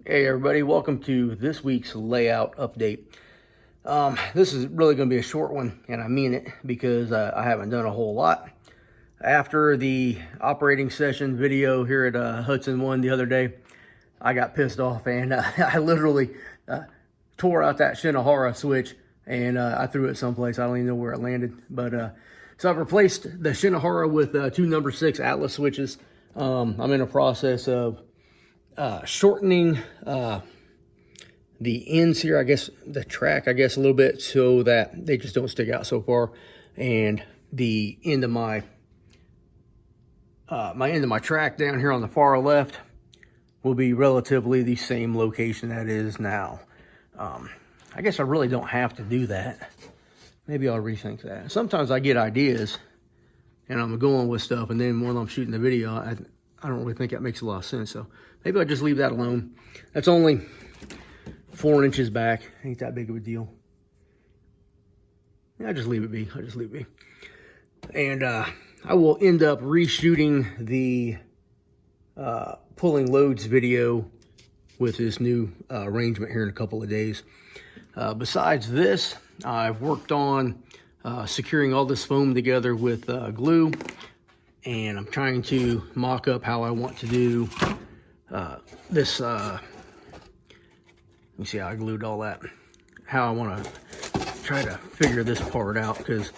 Hey everybody, welcome to this week's layout update. This is really going to be a short one, and I mean it because I haven't done a whole lot. After the operating session video here at Hudson One the other day, I got pissed off and I literally tore out that Shinohara switch and I threw it someplace. I don't even know where it landed. But so I've replaced the Shinohara with two number 6 Atlas switches. I'm in a process of shortening the ends here, I guess the track, a little bit so that they just don't stick out so far. And the end of my track down here on the far left will be relatively the same location that is now. I guess I really don't have to do that. Maybe I'll rethink that. Sometimes I get ideas and I'm going with stuff, and then when I'm shooting the video, I don't really think that makes a lot of sense. So maybe I'll just leave that alone. That's only 4 inches back. Ain't that big of a deal. Yeah, I just leave it be. And I will end up reshooting the pulling loads video with this new arrangement here in a couple of days. Besides this, I've worked on securing all this foam together with glue, and I'm trying to mock up how I want to do this. Let me see how I glued all that. How I want to try to figure this part out, because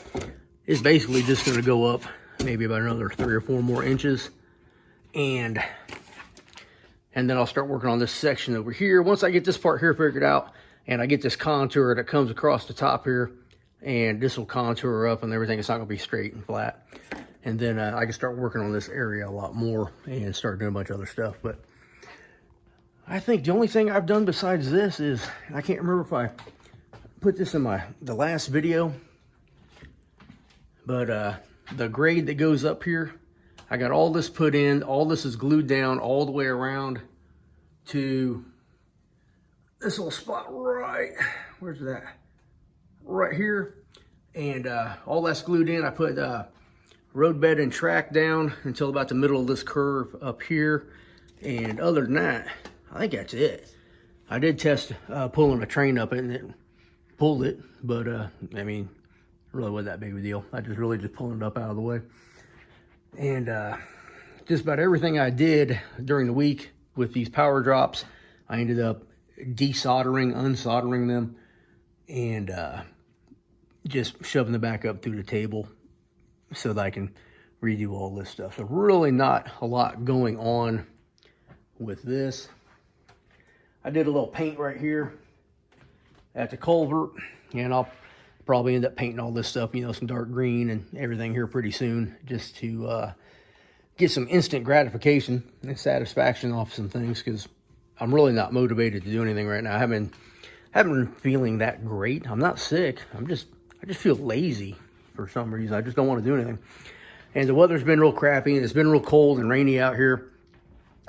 it's basically just going to go up maybe about another 3 or 4 more inches, and then I'll start working on this section over here. Once I get this part here figured out, and I get this contour that comes across the top here, and this will contour up and everything. It's not going to be straight and flat. And then I can start working on this area a lot more and start doing a bunch of other stuff. But I think the only thing I've done besides this is, I can't remember if I put this in the last video, but the grade that goes up here, I got all this put in. All this is glued down all the way around to this little spot right, where's that? Right here. And all that's glued in. I put roadbed and track down until about the middle of this curve up here. And other than that, I think that's it. I did test pulling a train up it, and it pulled it, but I mean, really wasn't that big of a deal. I just really pulling it up out of the way. And just about everything I did during the week with these power drops, I ended up desoldering, unsoldering them, and just shoving them back up through the table so that I can redo all this stuff. So really not a lot going on with this. I did a little paint right here at the culvert, and I'll probably end up painting all this stuff, you know, some dark green and everything here pretty soon, just to get some instant gratification and satisfaction off some things, because I'm really not motivated to do anything right now. I haven't been feeling that great. I'm not sick. I just feel lazy for some reason. I just don't want to do anything. And the weather's been real crappy, and it's been real cold and rainy out here,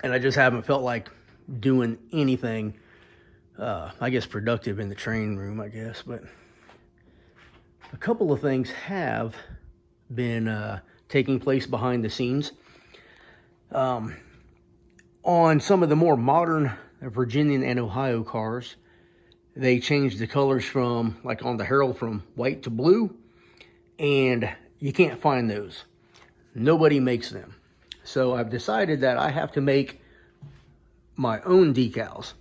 and I just haven't felt like doing anything, I guess, productive in the train room, I guess. But a couple of things have been taking place behind the scenes. On some of the more modern Virginian and Ohio cars, they changed the colors from, like on the Herald, from white to blue, and you can't find those. Nobody makes them. So I've decided that I have to make my own decals.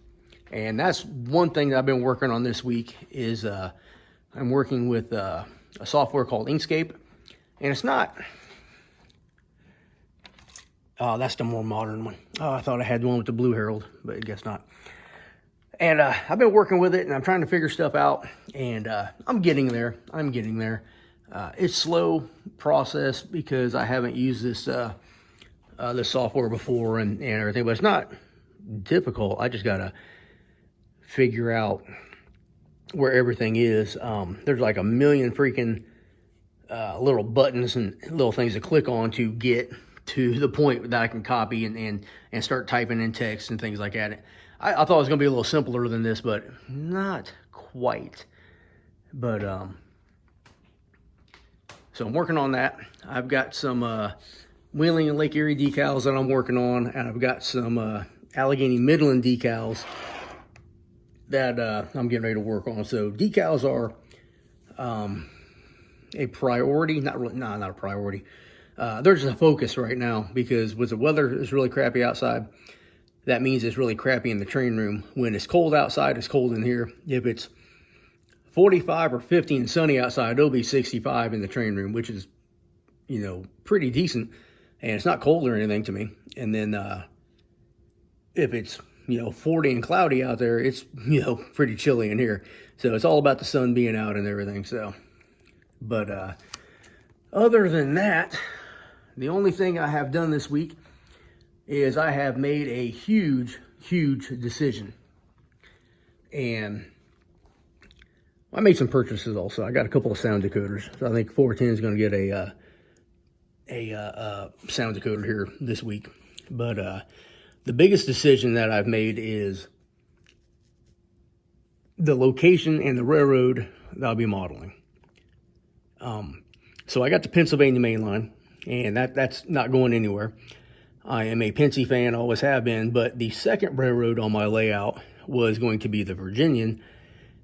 And that's one thing that I've been working on this week is I'm working with a software called Inkscape. And it's not... Oh, that's the more modern one. Oh, I thought I had one with the blue Herald, but I guess not. And I've been working with it, and I'm trying to figure stuff out, and I'm getting there. It's slow process because I haven't used this this software before and everything, but it's not difficult. I just gotta figure out where everything is. There's like a million freaking little buttons and little things to click on to get to the point that I can copy and start typing in text and things like that. I thought it was going to be a little simpler than this, but not quite. But so I'm working on that. I've got some Wheeling and Lake Erie decals that I'm working on, and I've got some Allegheny Midland decals that I'm getting ready to work on. So decals are a priority, not a priority. They're just a focus right now because with the weather is really crappy outside, that means it's really crappy in the train room. When it's cold outside, it's cold in here. If it's 45 or 50 and sunny outside, it'll be 65 in the train room, which is, you know, pretty decent. And it's not cold or anything to me. And then if it's, you know, 40 and cloudy out there, it's, you know, pretty chilly in here. So it's all about the sun being out and everything. So, but other than that, the only thing I have done this week is I have made a huge decision. And I made some purchases also. I got a couple of sound decoders. So I think 410 is going to get a sound decoder here this week. But the biggest decision that I've made is the location and the railroad that I'll be modeling. So I got the Pennsylvania main line, and that's not going anywhere. I am a Pennsy fan, always have been, but the second railroad on my layout was going to be the Virginian,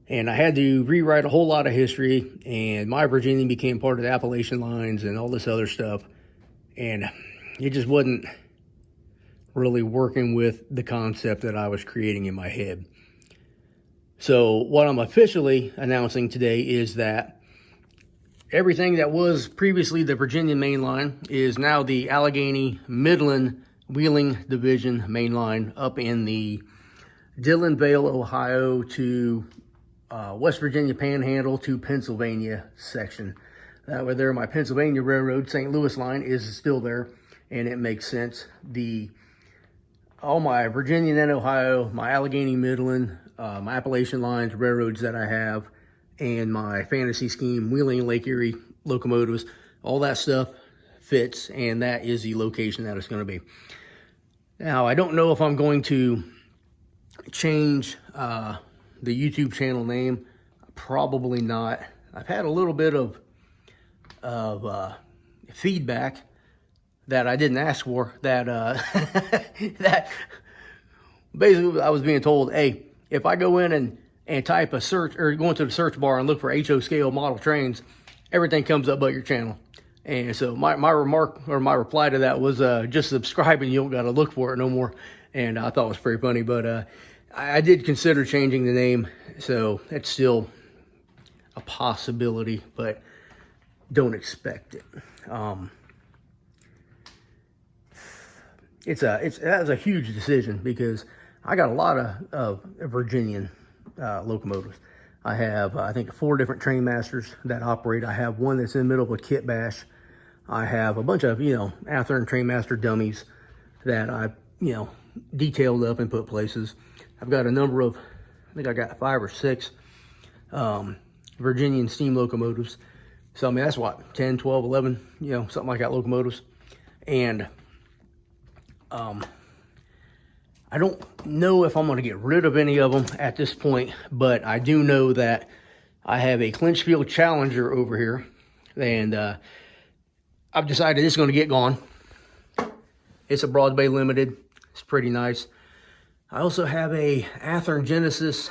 and I had to rewrite a whole lot of history, and my Virginian became part of the Appalachian lines and all this other stuff, and it just wasn't really working with the concept that I was creating in my head. So what I'm officially announcing today is that everything that was previously the Virginia main line is now the Allegheny Midland Wheeling Division main line up in the Dillonvale, Ohio to West Virginia Panhandle to Pennsylvania section. That way there, my Pennsylvania Railroad St. Louis line is still there, and it makes sense. All my Virginian and Ohio, my Allegheny Midland, my Appalachian lines, railroads that I have, and my fantasy scheme, Wheeling and Lake Erie locomotives, all that stuff fits, and that is the location that it's going to be. Now, I don't know if I'm going to change the YouTube channel name. Probably not. I've had a little bit of feedback that I didn't ask for, that that basically I was being told, hey, if I go in and type a search, or go into the search bar and look for HO scale model trains, everything comes up but your channel. And so my remark, or my reply to that was, just subscribe and you don't got to look for it no more. And I thought it was pretty funny, but I did consider changing the name, so it's still a possibility, but don't expect it. That was a huge decision because I got a lot of Virginian locomotives. I have, I think, 4 different train masters that operate. I have one that's in the middle of a kit bash. I have a bunch of, Athearn train master dummies that I, detailed up and put places. I've got a number of, I think I got 5 or 6 Virginian steam locomotives. So, I mean, that's what, 10, 12, 11, something like that locomotives. And I don't know if I'm going to get rid of any of them at this point, but I do know that I have a Clinchfield Challenger over here, and I've decided it's going to get gone. It's a Broad Bay Limited. It's pretty nice. I also have a Athearn Genesis,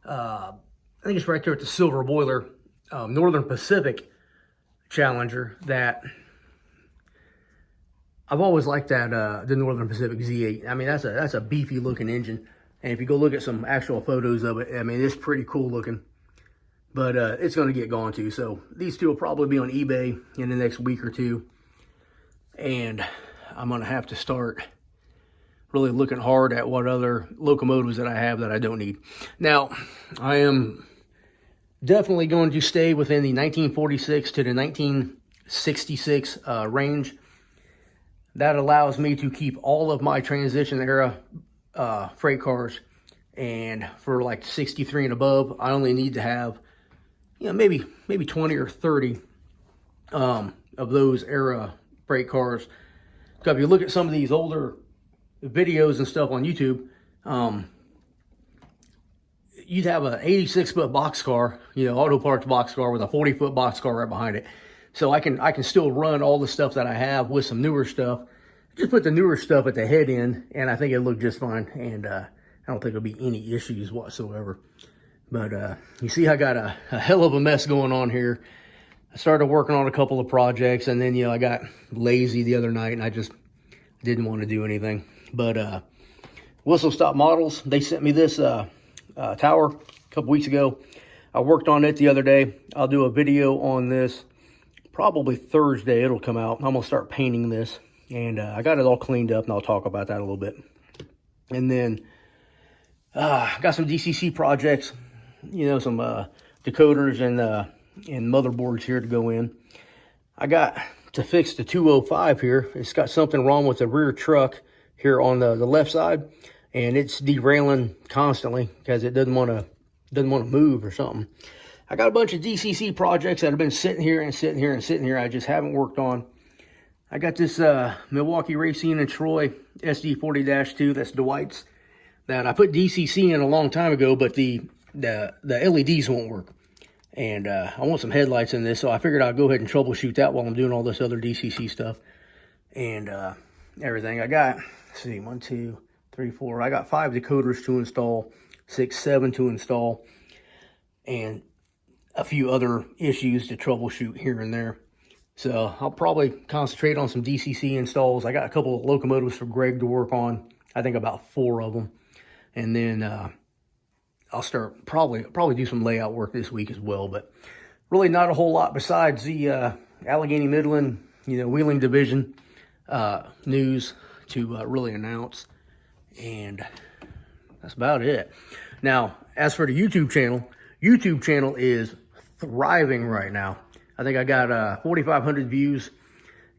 I think it's right there at the Silver Boiler, Northern Pacific Challenger that I've always liked, that the Northern Pacific Z8. I mean, that's a beefy looking engine. And if you go look at some actual photos of it, I mean, it's pretty cool looking. But it's going to get gone too. So these two will probably be on eBay in the next week or two. And I'm going to have to start really looking hard at what other locomotives that I have that I don't need. Now, I am definitely going to stay within the 1946 to the 1966 range. That allows me to keep all of my transition era freight cars. And for like 63 and above, I only need to have, maybe 20 or 30 of those era freight cars. So if you look at some of these older videos and stuff on YouTube, you'd have an 86-foot boxcar, auto parts boxcar with a 40-foot boxcar right behind it. So I can still run all the stuff that I have with some newer stuff just put the newer stuff at the head end, and I think it'll look just fine. And I don't think there'll be any issues whatsoever. But you see, I got a hell of a mess going on here. I started working on a couple of projects, and then, you know, I got lazy the other night, and I just didn't want to do anything. But Whistle Stop Models, they sent me this tower a couple weeks ago. I worked on it the other day. I'll do a video on this probably Thursday. It'll come out. I'm going to start painting this. And I got it all cleaned up, and I'll talk about that a little bit. And then got some DCC projects, you know, some decoders and motherboards here to go in. I got to fix the 205 here. It's got something wrong with the rear truck here on the left side, and it's derailing constantly because it doesn't want to move or something. I got a bunch of DCC projects that have been sitting here and sitting here and sitting here. I just haven't worked on. I got this Milwaukee Racine and Troy SD40-2. That's Dwight's, that I put DCC in a long time ago, but the LEDs won't work. And I want some headlights in this, so I figured I'd go ahead and troubleshoot that while I'm doing all this other DCC stuff and everything. I got, let's see, 1, 2, 3, 4. I got 5 decoders to install, 6, 7 to install, and a few other issues to troubleshoot here and there. So I'll probably concentrate on some DCC installs. I got a couple of locomotives for Greg to work on. I think about 4 of them. And then I'll start probably do some layout work this week as well. But really not a whole lot besides the Allegheny Midland, you know, Wheeling Division news to really announce. And that's about it. Now, as for the YouTube channel is thriving right now. I think I got 4,500 views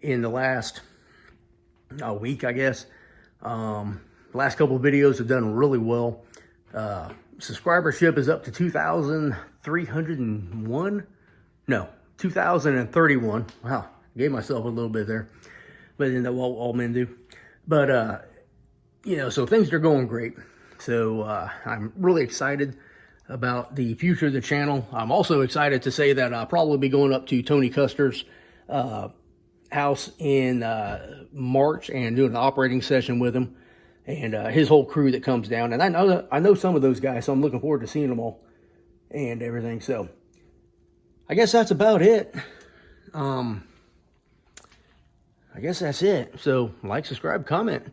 in the last week, I guess. Last couple of videos have done really well. Subscribership is up to 2,301. No, 2,031. Wow, gave myself a little bit there. But then all men do. But, you know, so things are going great. So I'm really excited about the future of the channel. I'm also excited to say that I'll probably be going up to Tony Custer's house in March and doing an operating session with him and his whole crew that comes down. And I know some of those guys, so I'm looking forward to seeing them all and everything. So I guess that's about it. I guess that's it. So like, subscribe, comment.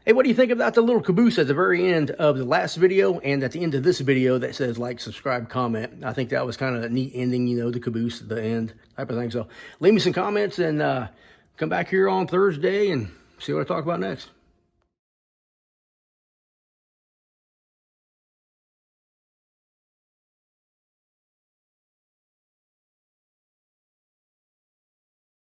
Hey, what do you think about the little caboose at the very end of the last video and at the end of this video that says like, subscribe, comment? I think that was kind of a neat ending, you know, the caboose at the end type of thing. So leave me some comments and come back here on Thursday and see what I talk about next.